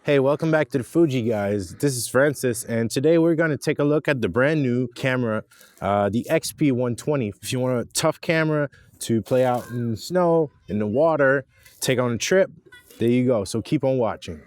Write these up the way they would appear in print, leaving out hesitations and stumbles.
Hey, welcome back to the Fuji Guys. This is Francis, and today we're going to take a look at the brand new camera, the XP120. If you want a tough camera to play out in the snow, in the water, take on a trip, there you go. So keep on watching.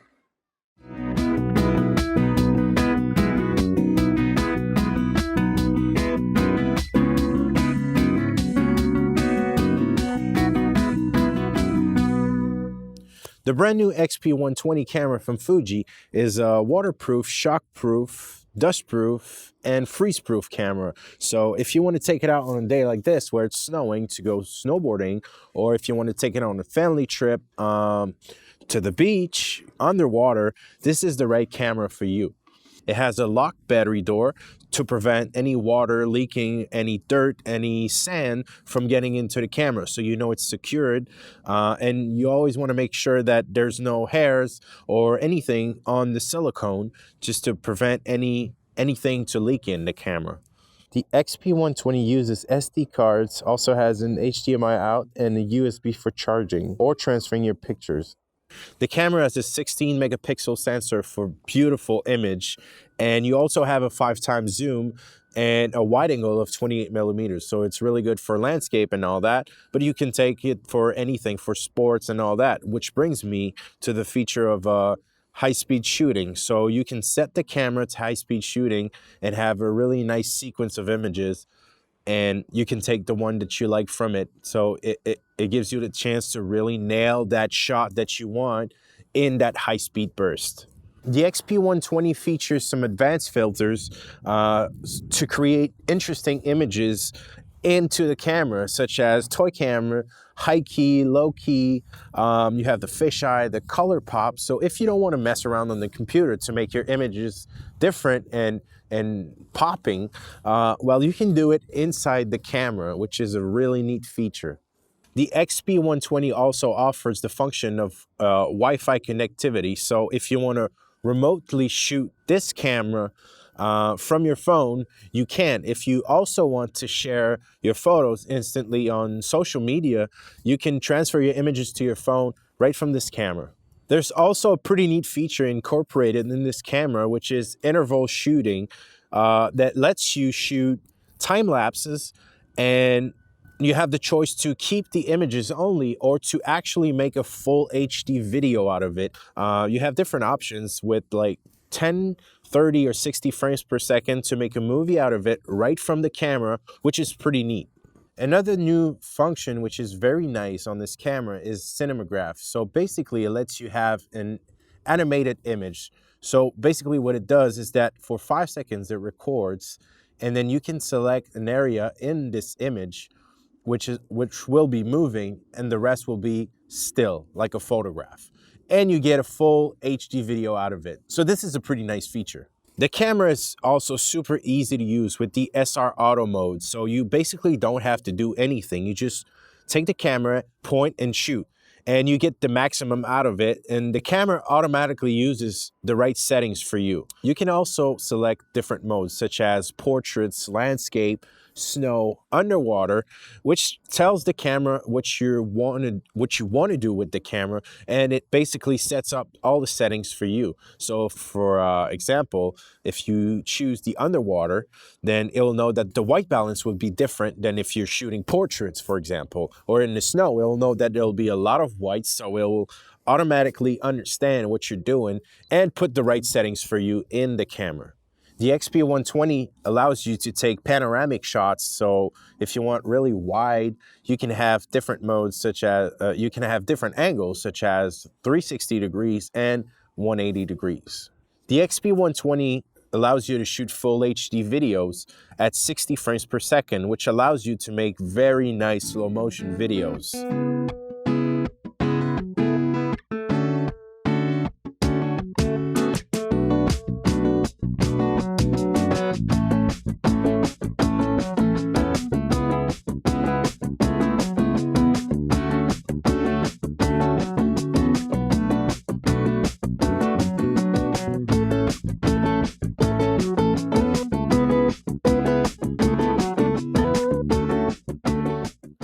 The brand new XP120 camera from Fuji is a waterproof, shockproof, dustproof, and freeze-proof camera. So if you want to take it out on a day like this where it's snowing to go snowboarding, or if you want to take it on a family trip to the beach, underwater, this is the right camera for you. It has a lock battery door to prevent any water leaking, any dirt, any sand from getting into the camera. So you know it's secured, and you always want to make sure that there's no hairs or anything on the silicone just to prevent anything to leak in the camera. The XP120 uses SD cards, also has an HDMI out and a USB for charging or transferring your pictures. The camera has a 16 megapixel sensor for beautiful image, and you also have a 5x zoom and a wide angle of 28 millimeters. So it's really good for landscape and all that, but you can take it for anything, for sports and all that, which brings me to the feature of high-speed shooting. So you can set the camera to high-speed shooting and have a really nice sequence of images, and you can take the one that you like from it. So it gives you the chance to really nail that shot that you want in that high-speed burst. The XP120 features some advanced filters to create interesting images into the camera, such as toy camera, high key, low key. You have the fisheye, the color pop. So if you don't want to mess around on the computer to make your images different and popping, well, you can do it inside the camera, which is a really neat feature. The XP120 also offers the function of Wi-Fi connectivity. So if you want to remotely shoot this camera from your phone, you can. If you also want to share your photos instantly on social media, you can transfer your images to your phone right from this camera. There's also a pretty neat feature incorporated in this camera, which is interval shooting, that lets you shoot time lapses, and you have the choice to keep the images only or to actually make a full HD video out of it. You have different options with like 10, 30, or 60 frames per second to make a movie out of it right from the camera, which is pretty neat. Another new function which is very nice on this camera is Cinematograph. So basically it lets you have an animated image. So basically what it does is that for 5 seconds it records, and then you can select an area in this image which will be moving, and the rest will be still, like a photograph. And you get a full HD video out of it. So this is a pretty nice feature. The camera is also super easy to use with the SR Auto mode. So you basically don't have to do anything. You just take the camera, point, and shoot, and you get the maximum out of it. And the camera automatically uses the right settings for you. You can also select different modes, such as portraits, landscape, snow, underwater, which tells the camera what you want to do with the camera, and it basically sets up all the settings for you. So for example, if you choose the underwater, then it'll know that the white balance will be different than if you're shooting portraits, for example. Or in the snow, it'll know that there'll be a lot of whites, so it'll automatically understand what you're doing and put the right settings for you in the camera. The XP120 allows you to take panoramic shots, so if you want really wide, you can have different modes, such as you can have different angles, such as 360 degrees and 180 degrees. The XP120 allows you to shoot full HD videos at 60 frames per second, which allows you to make very nice slow motion videos.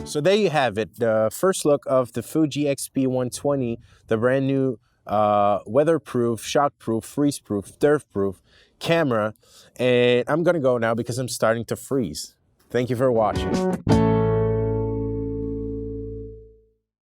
So there you have it, the first look of the Fuji XP120, the brand new weatherproof, shockproof, freeze-proof, dirt-proof camera. And I'm gonna go now because I'm starting to freeze. Thank you for watching.